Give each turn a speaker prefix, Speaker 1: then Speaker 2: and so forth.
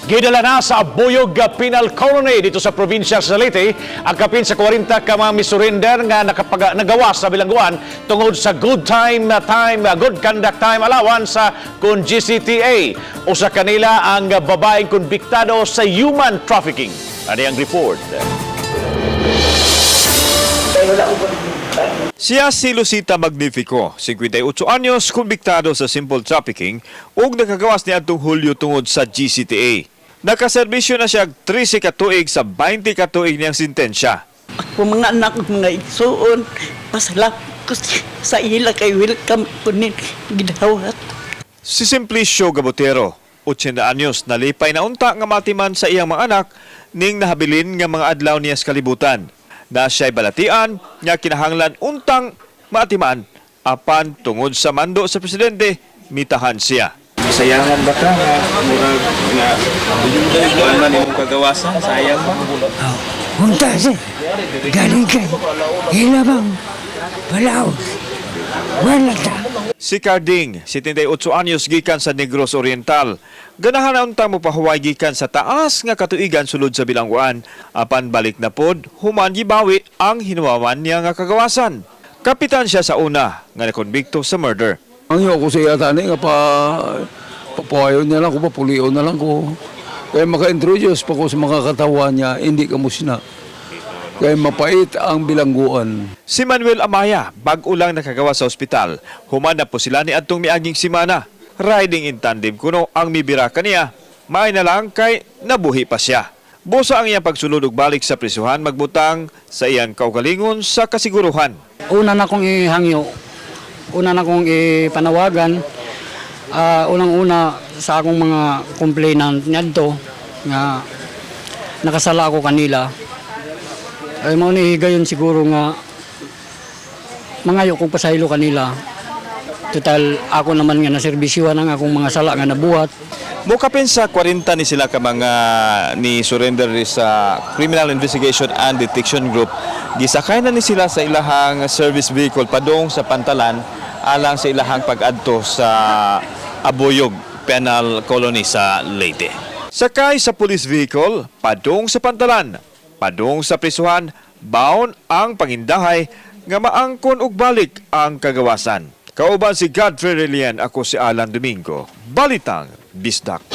Speaker 1: Gidala na sa Buyog Penal Colony dito sa probinsya sa Leyte ang kapin sa 40 ka mga misurrender nga nagawa sa bilangguan tungod sa good conduct time allowance sa kun GCTA. Usa kanila ang babaeng konbiktado sa human trafficking. Ano ang report?
Speaker 2: Siya si Lucita Magnifico, 58 anyos, kumbiktado sa simple trafficking ug nakagawas niya atong Hulyo tungod sa GCTA. Nakaserbisyo na siya 13 katuig sa 20 katuig niyang sintensya.
Speaker 3: Ako mga anak ug mga igsuon, pasalamat ko sa ila kay welcome ko ni gidawat.
Speaker 2: Si Simplicio Gabotero, 80 anyos, nalipay na unta nga matiman sa iyang mga anak ning nahabilin nga mga adlaw niya sa kalibutan. Na siya'y balatian, niya kinahanglan untang matiman apan tungod sa mando sa presidente, mitahan siya.
Speaker 4: Sayangan ba ka nga murag nga wala man imong kagawasan, sayang ba?
Speaker 5: Punta siya. Galing kay. Ilabang. Palaw. Wala ta.
Speaker 2: Si Carding, 78 anyos, gikan sa Negros Oriental. Ganahan na untang mo pahuway gikan sa taas nga katuigan sulod sa bilangguan. Apan balik na pod, human gibawi ang hinuwawan niya nga kagawasan. Kapitan siya sa una nga nakonbikto sa murder.
Speaker 6: Ang iyo ko siya tani nga papawayo niya lang ko, papulion na lang ko. Kaya maka-introduce pa ko sa mga katawan niya, hindi ka musina. Kaya mapait ang bilangguan.
Speaker 2: Si Manuel Amaya, bag-o lang nakagawa sa ospital. Human na po sila ni adtong miaging simana. Riding in tandem kuno ang mibira kaniya. Maay na lang kay nabuhi pa siya. Busa ang iyang pagsulod ug balik sa prisuhan magbutang sa iyang kaugalingon sa kasiguruhan.
Speaker 7: Una na kong ihangyo, una na kong ipanawagan, unang-una sa akong mga complainant ngadto nga nakasala ako kanila. Ay mao ni higayon siguro nga mangayo kong pasaylo kanila. Total ako naman nga naserbisyuhan ang akong mga sala nga nabuhat.
Speaker 4: Mukapin sa 40 ni sila ka mga ni surrender sa Criminal Investigation and Detection Group. Gisakay na ni sila sa ilahang service vehicle padung sa Pantalan alang sa ilahang pag-adto sa Buyog Penal Colony sa Leyte.
Speaker 2: Sakay sa police vehicle, padung sa Pantalan, padung sa prisuhan, baon ang pangindahay nga maangkon ug balik ang kagawasan. Kauban si Godfrey Relian, ako si Alan Domingo. Balitang Bisdak.